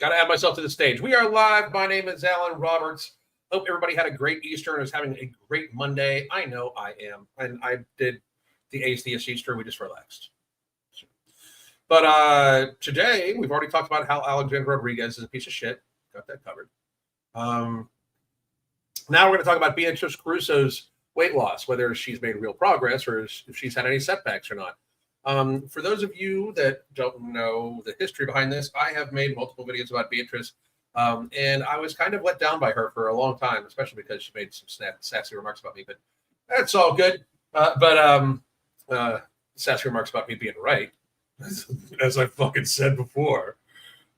Got to add myself to the stage. We are live. My name is Alan Roberts. Hope everybody had a great Easter and is having a great Monday. I know I am. And I did the atheist Easter. We just relaxed. But today, we've already talked about how Alexander Rodriguez is a piece of shit. Got that covered. Now we're going to talk about Beatrice Caruso's weight loss, whether she's made real progress or if she's had any setbacks or not. For those of you that don't know the history behind this, I have made multiple videos about Beatrice, and I was kind of let down by her for a long time, especially because she made some sassy remarks about me, but that's all good. Sassy remarks about me being right, as I fucking said before.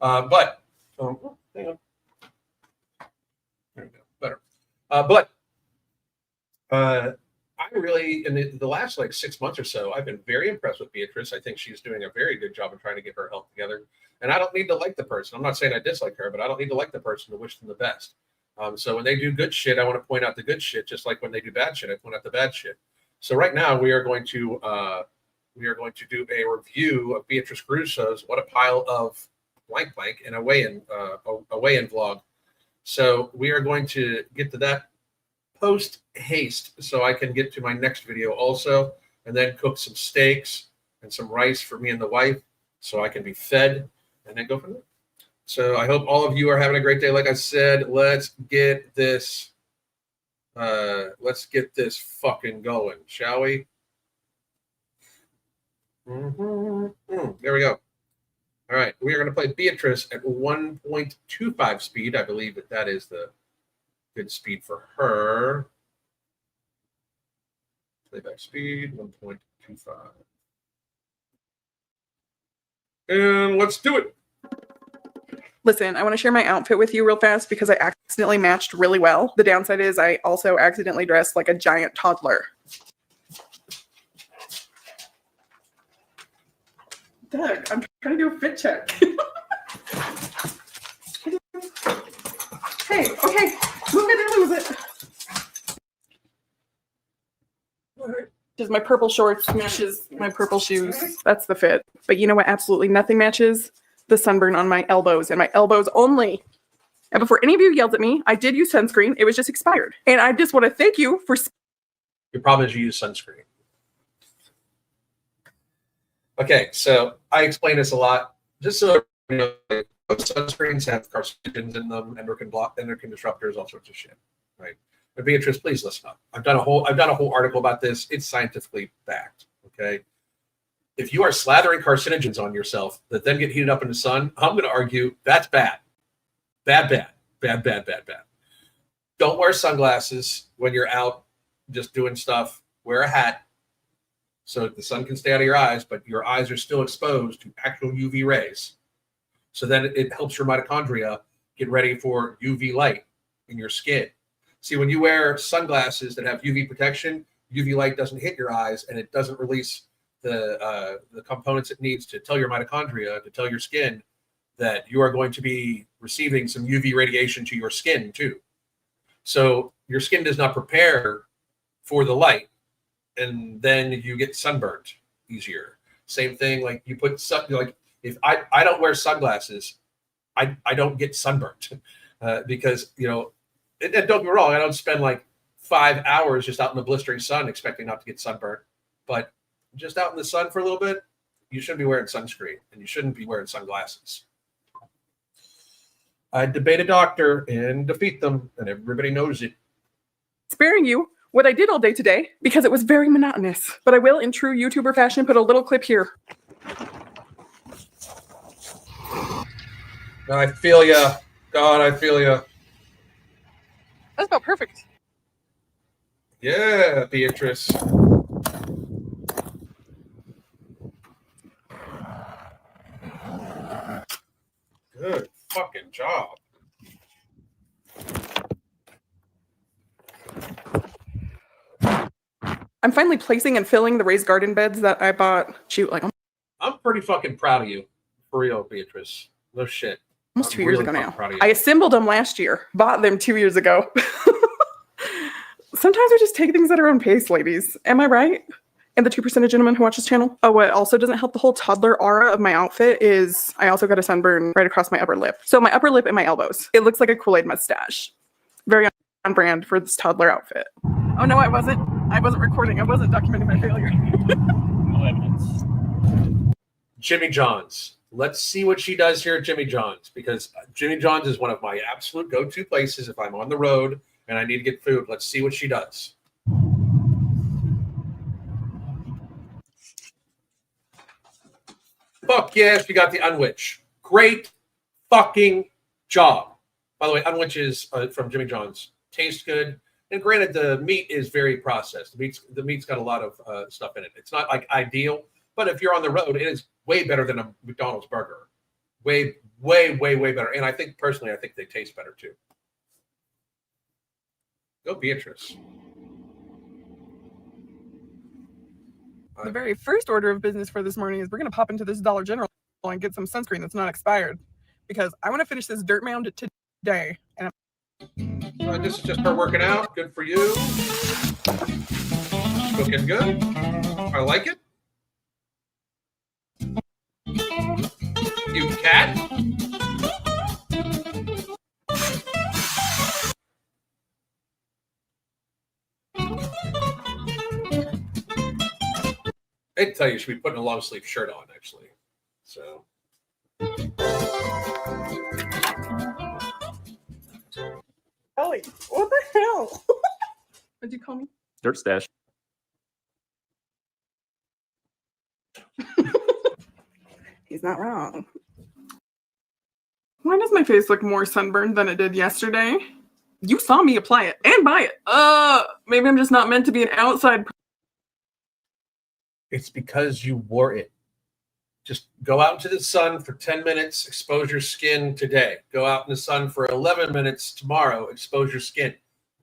Hang on. There we go. Better. I really, in the last 6 months or so, I've been very impressed with Beatrice. I think she's doing a very good job of trying to get her health together. And I don't need to like the person. I'm not saying I dislike her, but I don't need to like the person to wish them the best. So when they do good shit, I want to point out the good shit, just like when they do bad shit, I point out the bad shit. So right now we are going to do a review of Beatrice Caruso's "What a Pile of Blank Blank" and a weigh-in vlog. So we are going to get to that post haste so I can get to my next video also, and then cook some steaks and some rice for me and the wife so I can be fed and then go from there. So I hope all of you are having a great day. Like I said, let's get this fucking going, shall we? There we go. All right, we are going to play Beatrice at 1.25 speed. I believe that is the good speed for her. Playback speed 1.25. And let's do it. Listen, I want to share my outfit with you real fast because I accidentally matched really well. The downside is I also accidentally dressed like a giant toddler. Doug, I'm trying to do a fit check. Hey, okay. Move it and lose it. Just my purple shorts matches my purple shoes. That's the fit. But you know what? Absolutely nothing matches the sunburn on my elbows, and my elbows only. And before any of you yelled at me, I did use sunscreen. It was just expired. And I just want to thank you for... Your problem is you use sunscreen. Okay, so I explain this a lot. Just so you know, sunscreens have carcinogens in them, endocrine disruptors, all sorts of shit, right? But Beatrice, please listen up. I've done a whole article about this. It's scientifically backed. Okay, if you are slathering carcinogens on yourself that then get heated up in the sun, I'm going to argue that's bad. Bad. Don't wear sunglasses when you're out just doing stuff. Wear a hat so that the sun can stay out of your eyes, but your eyes are still exposed to actual UV rays. So then it helps your mitochondria get ready for UV light in your skin. See, when you wear sunglasses that have UV protection, UV light doesn't hit your eyes and it doesn't release the components it needs to tell your mitochondria, to tell your skin that you are going to be receiving some UV radiation to your skin too. So your skin does not prepare for the light, and then you get sunburned easier. Same thing, like you put if I don't wear sunglasses, I don't get sunburned because, and don't get me wrong, I don't spend 5 hours just out in the blistering sun expecting not to get sunburned, but just out in the sun for a little bit, you shouldn't be wearing sunscreen and you shouldn't be wearing sunglasses. I debate a doctor and defeat them, and everybody knows it. Sparing you what I did all day today because it was very monotonous, but I will, in true YouTuber fashion, put a little clip here. I feel ya. God, I feel ya. That's about perfect. Yeah, Beatrice. Good fucking job. I'm finally placing and filling the raised garden beds that I bought. I'm pretty fucking proud of you. For real, Beatrice. No shit. Almost 2 years ago now. I assembled them last year. Bought them 2 years ago. Sometimes we just take things at our own pace, ladies. Am I right? and the 2% gentleman who watches channel. Oh, what also doesn't help the whole toddler aura of my outfit is I also got a sunburn right across my upper lip. So my upper lip and my elbows. It looks like a Kool-Aid mustache. Very on brand for this toddler outfit. Oh no, I wasn't recording. I wasn't documenting my failure. No evidence. Jimmy John's. Let's see what she does here at Jimmy John's, because Jimmy John's is one of my absolute go-to places if I'm on the road and I need to get food. Let's see what she does. Fuck yeah, she got the unwitch. Great fucking job. By the way, unwitch is from Jimmy John's. Tastes good. And granted, the meat is very processed. The meat's got a lot of stuff in it. It's not like ideal, but if you're on the road, it is way better than a McDonald's burger. Way better. And I think personally, I think they taste better too. Go Beatrice. The very first order of business for this morning is we're going to pop into this Dollar General and get some sunscreen that's not expired, because I want to finish this dirt mound today. And This is just her working out. Good for you. Looking good. I like it. You cat. I'd tell you, you should be putting a long sleeve shirt on, actually. So. Ellie, what the hell? What'd you call me? Dirt stash. He's not wrong. Why does my face look more sunburned than it did yesterday? You saw me apply it and buy it. Maybe I'm just not meant to be an outside. It's because you wore it. Just go out into the sun for 10 minutes, expose your skin today. Go out in the sun for 11 minutes tomorrow, expose your skin.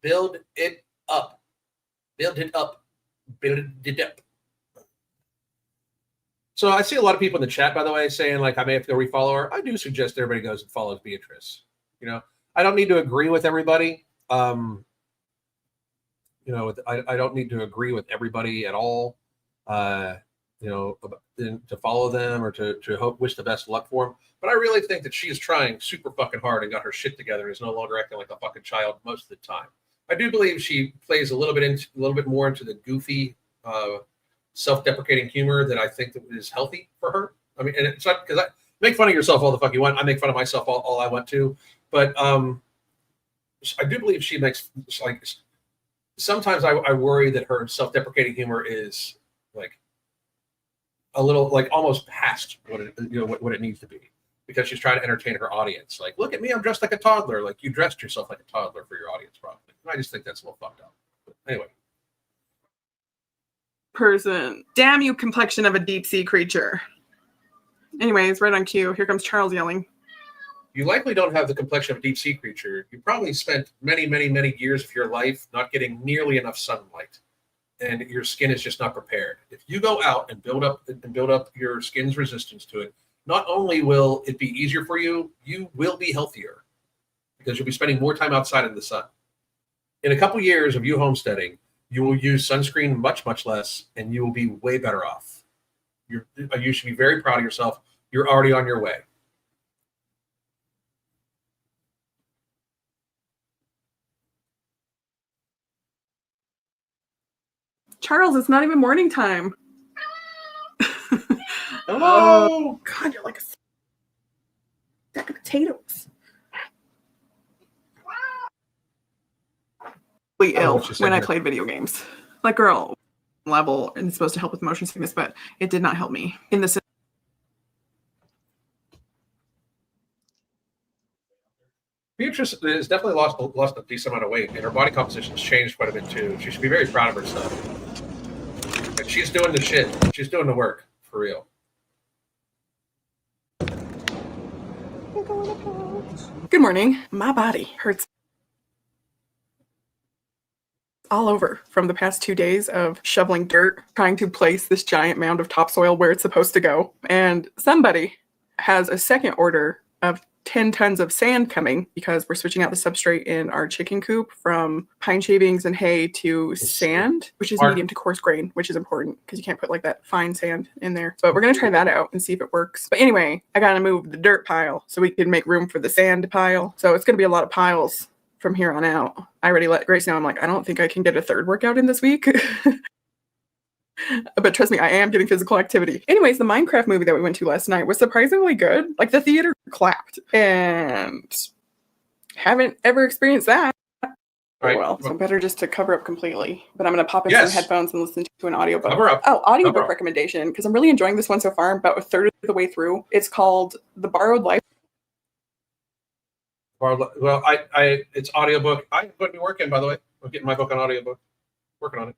Build it up. Build it up. Build it up. So I see a lot of people in the chat, by the way, saying like I may have to go refollow her. I do suggest everybody goes and follows Beatrice. You know, I don't need to agree with everybody. I don't need to agree with everybody at all. To follow them or to wish the best luck for them. But I really think that she is trying super fucking hard and got her shit together and is no longer acting like a fucking child most of the time. I do believe she plays a little bit more into the goofy, self-deprecating humor that I think that is healthy for her. I mean, and it's not because I make fun of yourself all the fuck you want. I make fun of myself all I want to. But I do believe she makes like sometimes I worry that her self-deprecating humor is like a little like almost past what it needs to be, because she's trying to entertain her audience. Like, look at me, I'm dressed like a toddler. Like, you dressed yourself like a toddler for your audience, probably. I just think that's a little fucked up. But anyway. Person. Damn you, complexion of a deep sea creature. Anyways, right on cue. Here comes Charles yelling. You likely don't have the complexion of a deep sea creature. You probably spent many, many, many years of your life not getting nearly enough sunlight, and your skin is just not prepared. If you go out and build up your skin's resistance to it, not only will it be easier for you, you will be healthier because you'll be spending more time outside in the sun. In a couple years of you homesteading, you will use sunscreen much, much less, and you will be way better off. You should be very proud of yourself. You're already on your way. Charles, it's not even morning time. Hello. God, you're like a stack of potatoes. Ill when I played video games. Like, girl, level, and it's supposed to help with motion sickness, but it did not help me in the. Beatrice has definitely lost a decent amount of weight, and her body composition has changed quite a bit too. She should be very proud of herself. And she's doing the shit. She's doing the work for real. Good morning. My body hurts all over from the past 2 days of shoveling dirt, trying to place this giant mound of topsoil where it's supposed to go. And somebody has a second order of 10 tons of sand coming because we're switching out the substrate in our chicken coop from pine shavings and hay to sand, which is medium to coarse grain, which is important because you can't put like that fine sand in there. But we're going to try that out and see if it works. But anyway, I got to move the dirt pile so we can make room for the sand pile. So it's going to be a lot of piles from here on out. I already let Grace know. I'm like, I don't think I can get a third workout in this week. But trust me, I am getting physical activity. Anyways, the Minecraft movie that we went to last night was surprisingly good. Like, the theater clapped, and haven't ever experienced that. Right. Well, so better just to cover up completely. But I'm going to pop in some headphones and listen to an audiobook. Cover up. Oh, audiobook recommendation, because I'm really enjoying this one so far. I'm about a third of the way through. It's called The Borrowed Life. Well, it's audiobook. I'm going to be working, by the way. I'm getting my book on audiobook. Working on it.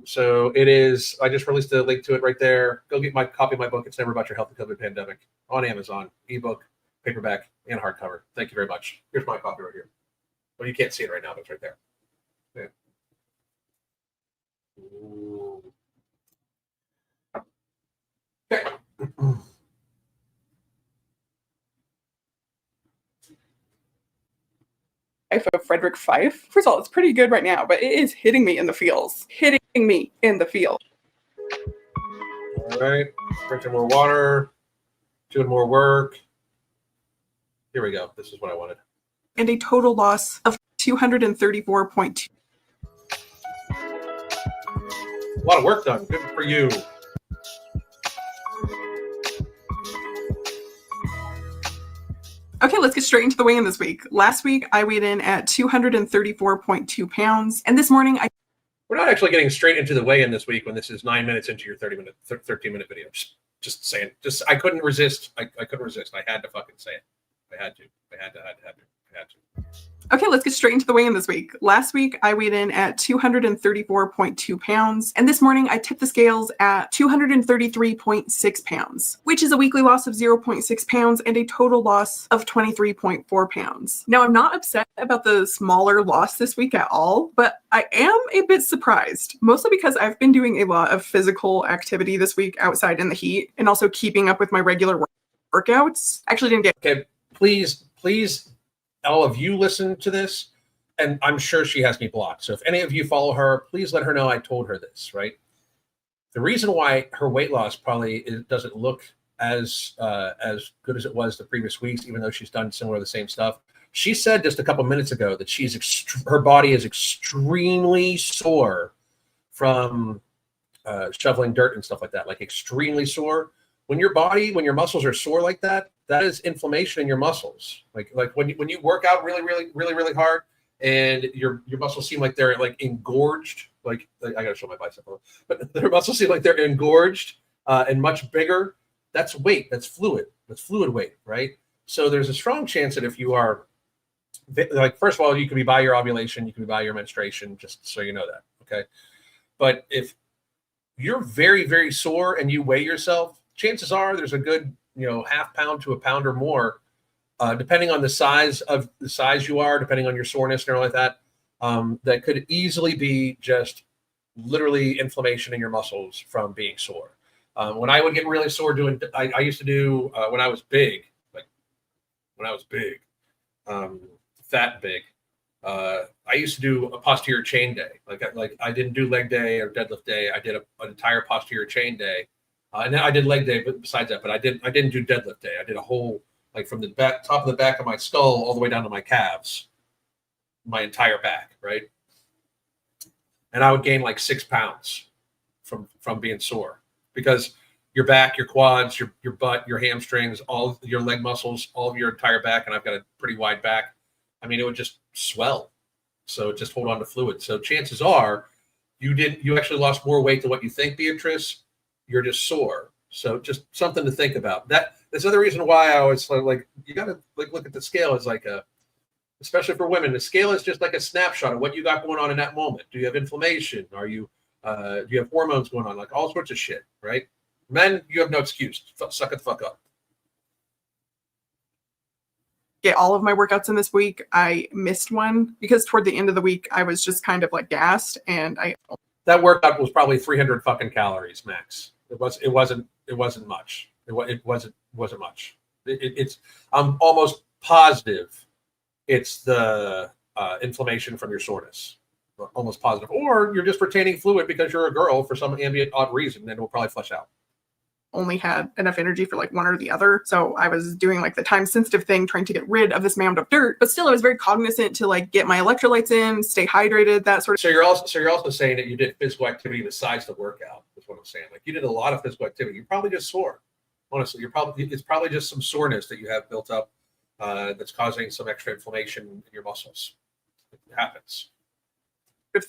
So it is. I just released a link to it right there. Go get my copy of my book. It's Never About Your Health and COVID Pandemic on Amazon, ebook, paperback, and hardcover. Thank you very much. Here's my copy right here. Well, you can't see it right now, but it's right there. Yeah. Ooh. Okay. Life of Frederick Fife. First of all, it's pretty good right now, but it is hitting me in the feels. Hitting me in the field. All right. Drinking more water. Doing more work. Here we go. This is what I wanted. And a total loss of 234.2. A lot of work done. Good for you. Okay, let's get straight into the weigh-in this week. Last week, I weighed in at 234.2 pounds. And this morning, We're not actually getting straight into the weigh-in this week when this is 9 minutes into your 13-minute video. Just saying. I couldn't resist. I couldn't resist. I had to fucking say it. I had to. Okay, let's get straight into the weigh-in this week. Last week, I weighed in at 234.2 pounds. And this morning, I tipped the scales at 233.6 pounds, which is a weekly loss of 0.6 pounds and a total loss of 23.4 pounds. Now, I'm not upset about the smaller loss this week at all, but I am a bit surprised, mostly because I've been doing a lot of physical activity this week outside in the heat and also keeping up with my regular workouts. Actually didn't get... Okay, please, all of you listen to this, and I'm sure she has me blocked. So if any of you follow her, please let her know I told her this, right? The reason why her weight loss probably doesn't look as good as it was the previous weeks, even though she's done similar the same stuff. She said just a couple minutes ago that her body is extremely sore from shoveling dirt and stuff like that, like extremely sore. When your muscles are sore like that, that is inflammation in your muscles. Like when you work out really hard, and your muscles seem like they're like engorged. Like I gotta show my bicep, but their muscles seem like they're engorged and much bigger. That's weight. That's fluid. That's fluid weight, right? So there's a strong chance that if you are, like, first of all, you could be by your ovulation, you could be by your menstruation, just so you know that, okay? But if you're very sore and you weigh yourself, chances are there's a good, half pound to a pound or more, depending on the size you are, depending on your soreness and all like that, that could easily be just literally inflammation in your muscles from being sore. When I would get really sore I used to do, when I was big, fat big, I used to do a posterior chain day. Like I didn't do leg day or deadlift day. I did an entire posterior chain day. And then I did leg day, but besides that, I didn't do deadlift day. I did a whole, like, from the top of the back of my skull all the way down to my calves, my entire back, right? And I would gain like 6 pounds from being sore, because your back, your quads, your butt, your hamstrings, all your leg muscles, all of your entire back, and I've got a pretty wide back. I mean, it would just swell. So just hold on to fluid. So chances are you actually lost more weight than what you think, Beatrice. You're just sore. So just something to think about. That's another reason why I always like, you got to look at the scale as like especially for women, the scale is just like a snapshot of what you got going on in that moment. Do you have inflammation? Do you have hormones going on? Like all sorts of shit, right? Men, you have no excuse. Suck it the fuck up. Get all of my workouts in this week. I missed one because toward the end of the week, I was just kind of like gassed, and that workout was probably 300 fucking calories max. It wasn't much. It wasn't much. It's I'm almost positive it's the inflammation from your soreness. Almost positive. Or you're just retaining fluid because you're a girl for some ambient odd reason, and it will probably flush out. Only had enough energy for like one or the other. So I was doing like the time sensitive thing, trying to get rid of this mound of dirt, but still I was very cognizant to like get my electrolytes in, stay hydrated, that sort of. So you're also saying that you did physical activity besides the workout, is what I'm saying. Like you did a lot of physical activity. You're probably just sore. Honestly, it's probably just some soreness that you have built up that's causing some extra inflammation in your muscles. It happens.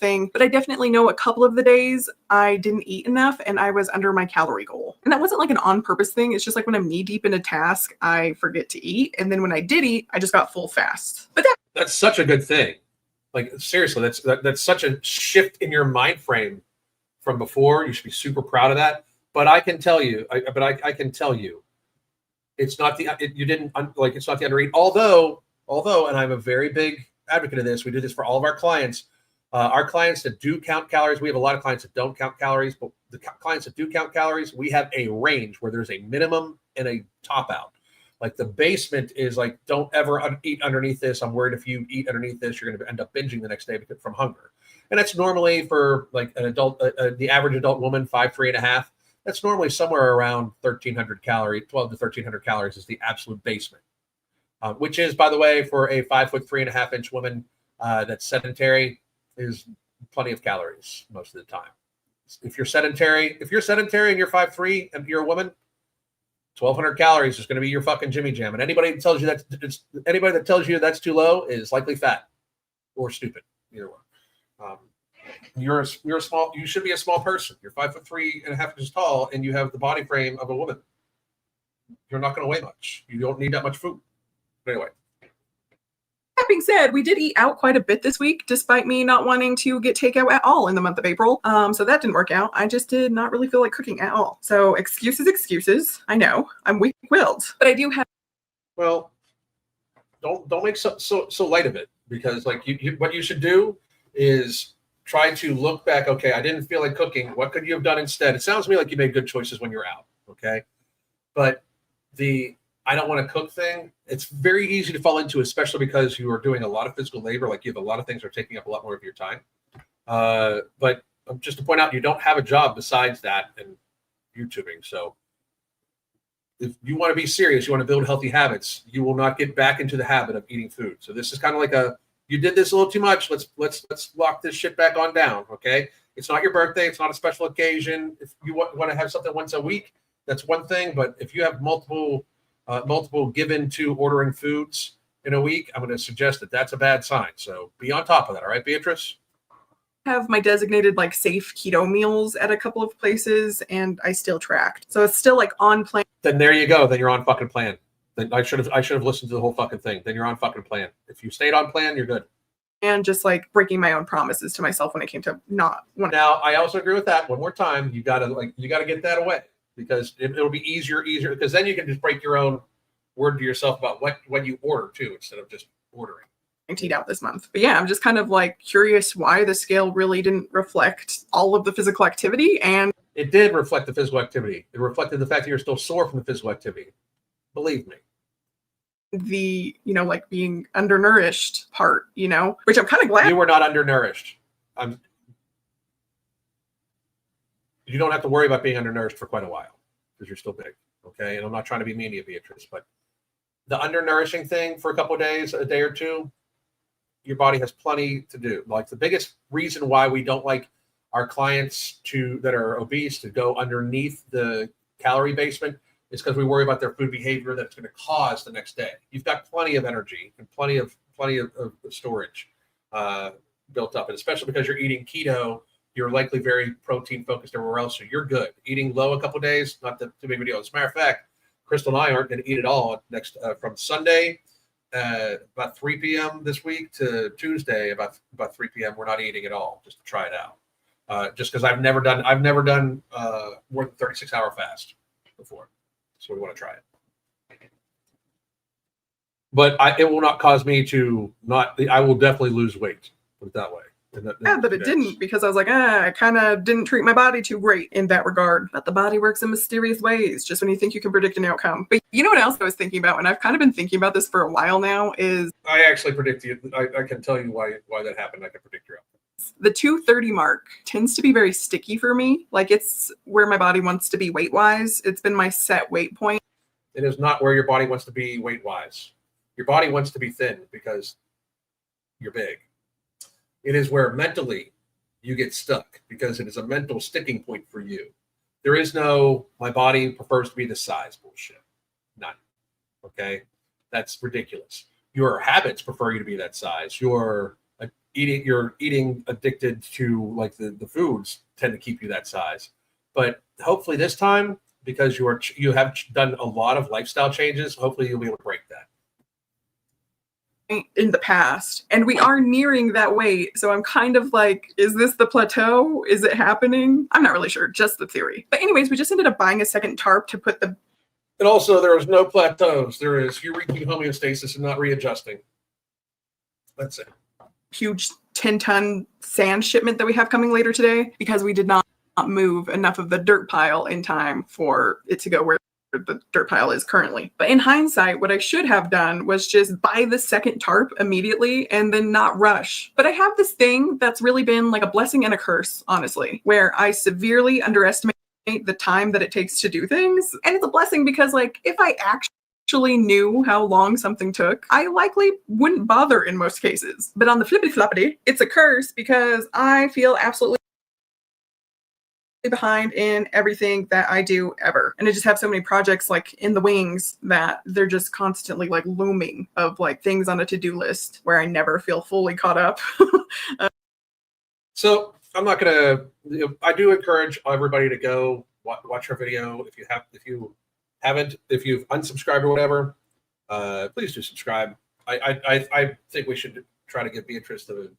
Thing, but I definitely know a couple of the days I didn't eat enough and I was under my calorie goal. And that wasn't like an on purpose thing. It's just like when I'm knee deep in a task, I forget to eat. And then when I did eat, I just got full fast. But that's such a good thing. Like seriously, that's such a shift in your mind frame from before. You should be super proud of that. But I can tell you, I can tell you, it's not it's not the undereat. Although, and I'm a very big advocate of this. We do this for all of our clients. Our clients that do count calories, we have a lot of clients that don't count calories, but the clients that do count calories, we have a range where there's a minimum and a top out. Like the basement is like, don't ever eat underneath this. I'm worried if you eat underneath this, you're going to end up binging the next day from hunger. And that's normally for like an adult, the average adult woman, 5'3.5". That's normally somewhere around 1,300 calories, 12 to 1,300 calories is the absolute basement, which is, by the way, for a 5'3.5" woman that's sedentary, is plenty of calories most of the time. If you're sedentary and you're 5'3" and you're a woman, 1,200 calories is going to be your fucking Jimmy Jam. And anybody that tells you that's too low is likely fat or stupid. Either one. You should be a small person. You're 5'3.5" inches tall, and you have the body frame of a woman. You're not going to weigh much. You don't need that much food. But anyway. that being said, we did eat out quite a bit this week, despite me not wanting to get takeout at all in the month of April. So that didn't work out. I just did not really feel like cooking at all. So excuses. I know I'm weak-willed, but I do have. Well, don't make so light of it, because like what you should do is try to look back. Okay, I didn't feel like cooking. What could you have done instead? It sounds to me like you made good choices when you're out. Okay, but I don't want to cook thing, it's very easy to fall into, especially because you are doing a lot of physical labor. Like you have a lot of things that are taking up a lot more of your time. But just to point out, you don't have a job besides that and YouTubing. So if you want to be serious, you want to build healthy habits, you will not get back into the habit of eating food. So this is kind of like you did this a little too much. Let's lock this shit back on down. Okay. It's not your birthday. It's not a special occasion. If you want to have something once a week, that's one thing. But if you have multiple given to ordering foods in a week, I'm going to suggest that that's a bad sign. So be on top of that. All right, Beatrice? Have my designated like safe keto meals at a couple of places, and I still tracked. So it's still like on plan. Then there you go. Then you're on fucking plan. Then I should have listened to the whole fucking thing. Then you're on fucking plan. If you stayed on plan, you're good. And just like breaking my own promises to myself when it came to not wanting. Now, I also agree with that. One more time, you gotta get that away, because it'll be easier, because then you can just break your own word to yourself about when you order too, instead of just ordering. To eat out this month. But yeah, I'm just kind of like curious why the scale really didn't reflect all of the physical activity. And it did reflect the physical activity. It reflected the fact that you're still sore from the physical activity. Believe me. The, like being undernourished part, which I'm kind of glad. You were not undernourished. You don't have to worry about being undernourished for quite a while, because you're still big. Okay. And I'm not trying to be mean to you, Beatrice, but the undernourishing thing for a couple of days, a day or two, your body has plenty to do. Like the biggest reason why we don't like our clients that are obese to go underneath the calorie basement is because we worry about their food behavior that's going to cause the next day. You've got plenty of energy and plenty of storage built up, and especially because you're eating keto, you're likely very protein focused everywhere else, so you're good. Eating low a couple of days, not too big of a deal. As a matter of fact, Crystal and I aren't going to eat at all next from Sunday about 3 p.m. this week to Tuesday about 3 p.m. We're not eating at all, just to try it out. Just because I've never done more than 36-hour fast before, so we want to try it. But it will not cause me to not. I will definitely lose weight. Put it that way. bad that it didn't, because I was like, I kind of didn't treat my body too great in that regard. But the body works in mysterious ways, just when you think you can predict an outcome. But you know what else I was thinking about, and I've kind of been thinking about this for a while now, is I actually predict you. I can tell you why that happened. I can predict your outcome. the 230 mark tends to be very sticky for me. Like, it's where my body wants to be weight-wise. It's been my set weight point. It is not where your body wants to be weight-wise. Your body wants to be thin because you're big. It is where mentally you get stuck because it is a mental sticking point for you. There is no, my body prefers to be this size bullshit. None. Okay? That's ridiculous. Your habits prefer you to be that size. You're eating addicted to, like, the foods tend to keep you that size. But hopefully this time, because you have done a lot of lifestyle changes, hopefully you'll be able to break that. In the past, and we are nearing that weight, so I'm kind of like, is this the plateau? Is it happening? I'm not really sure, just the theory. But anyways, we just ended up buying a second tarp to put the... And also, there is no plateaus. There is, you're reaching homeostasis and not readjusting. That's it. Huge 10-ton sand shipment that we have coming later today, because we did not move enough of the dirt pile in time for it to go where the dirt pile is currently. But in hindsight, what I should have done was just buy the second tarp immediately and then not rush. But I have this thing that's really been like a blessing and a curse, honestly, where I severely underestimate the time that it takes to do things. And it's a blessing because, like, if I actually knew how long something took, I likely wouldn't bother in most cases. But on the flippity floppity, it's a curse because I feel absolutely behind in everything that I do ever. And I just have so many projects like in the wings that they're just constantly like looming of like things on a to-do list where I never feel fully caught up. So I'm not gonna. I do encourage everybody to go watch our video. If you haven't, if you've unsubscribed or whatever, please do subscribe. I think we should try to give Beatrice the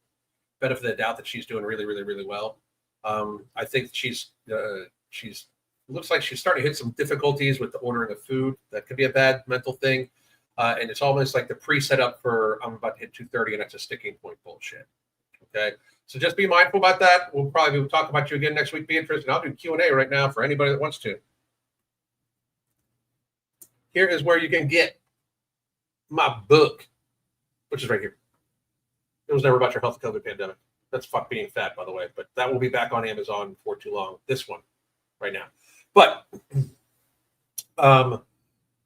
benefit of the doubt that she's doing really, really, really well. I think she's looks like she's starting to hit some difficulties with the ordering of food. That could be a bad mental thing. And it's almost like the pre-set up for I'm about to hit 230 and that's a sticking point bullshit. Okay. So just be mindful about that. We'll probably talk about you again next week, Beatrice, and I'll do Q&A right now for anybody that wants to. Here is where you can get my book, which is right here. It was never about your health COVID pandemic. That's fuck being fat, by the way, but that will be back on Amazon before too long. This one right now. But I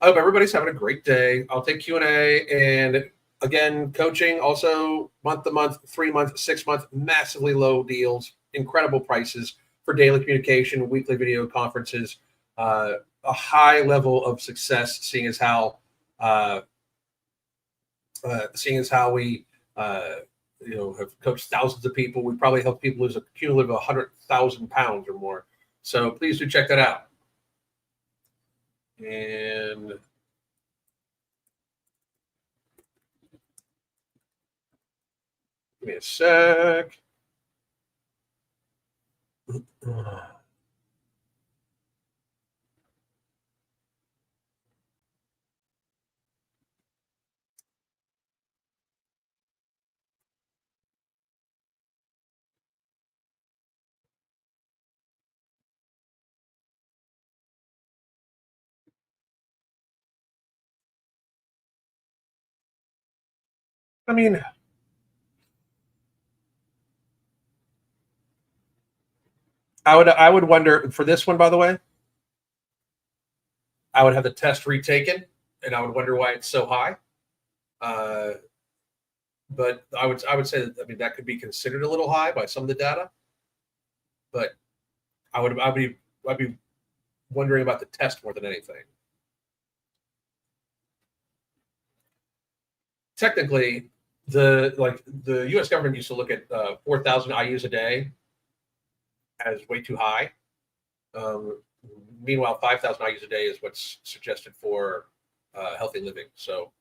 hope everybody's having a great day. I'll take Q&A, and again, coaching also month to month, 3 month, 6 month, massively low deals, incredible prices for daily communication, weekly video conferences, a high level of success, seeing as how we have coached thousands of people. We probably helped people lose a cumulative 100,000 pounds or more. So please do check that out. And give me a sec. I mean, I would wonder for this one, by the way, I would have the test retaken and I would wonder why it's so high. But I would say that, I mean, that could be considered a little high by some of the data. But I'd be wondering about the test more than anything. Technically, the U.S. government used to look at 4,000 IUs a day as way too high. Meanwhile, 5,000 IUs a day is what's suggested for healthy living. So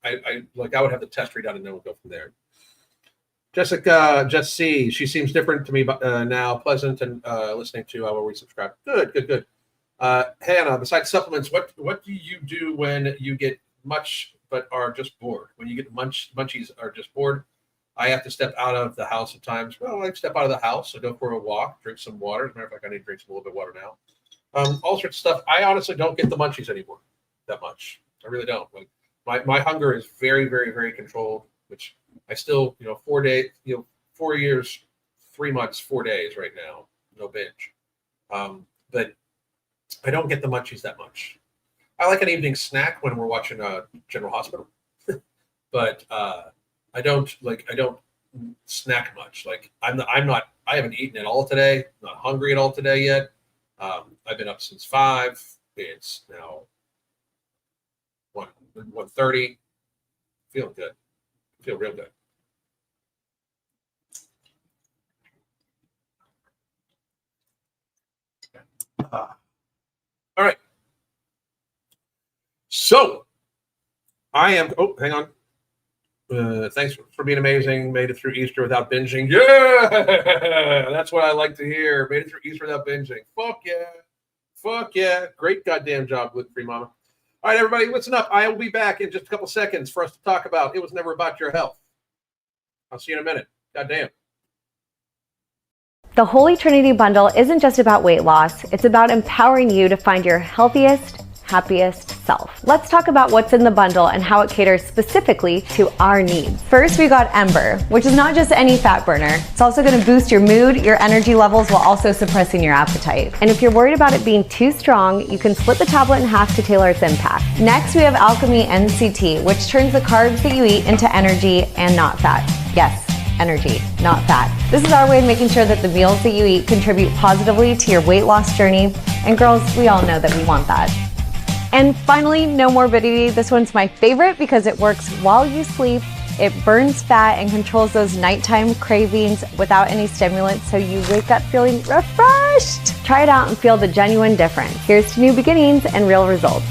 I would have the test redone and then we'll go from there. Jessica, Just C, she seems different to me now, pleasant and listening to. I will resubscribe. Good. Hannah, besides supplements, what do you do when you get much but are just bored? When you get munchies are just bored? I have to step out of the house at times. Well, I step out of the house, I go for a walk, drink some water. As a matter of fact, I need to drink some a little bit of water now. All sorts of stuff. I honestly don't get the munchies anymore that much. I really don't. Like my hunger is very, very, very controlled, which I still, 4 days, 4 years, 3 months, 4 days right now, no binge. But I don't get the munchies that much. I like an evening snack when we're watching General Hospital, but I don't snack much. Like I haven't eaten at all today. Not hungry at all today yet. I've been up since 5. It's now 1:30. Feeling good. Feel real good. All right. So I am. Oh, hang on. Thanks for being amazing. Made it through Easter without binging. Yeah, that's what I like to hear. Made it through Easter without binging. Fuck yeah. Fuck yeah. Great goddamn job, gluten-free mama. All right, everybody, listen up. I will be back in just a couple seconds for us to talk about It Was Never About Your Health. I'll see you in a minute. Goddamn. The Holy Trinity Bundle isn't just about weight loss. It's about empowering you to find your healthiest, happiest self. Let's talk about what's in the bundle and how it caters specifically to our needs. First, we got Ember, which is not just any fat burner. It's also going to boost your mood, your energy levels, while also suppressing your appetite. And if you're worried about it being too strong, you can split the tablet in half to tailor its impact. Next, we have Alchemy NCT, which turns the carbs that you eat into energy and not fat. Yes, energy, not fat. This is our way of making sure that the meals that you eat contribute positively to your weight loss journey. And girls, we all know that we want that. And finally, no morbidity. This one's my favorite because it works while you sleep. It burns fat and controls those nighttime cravings without any stimulants, so you wake up feeling refreshed. Try it out and feel the genuine difference. Here's to new beginnings and real results.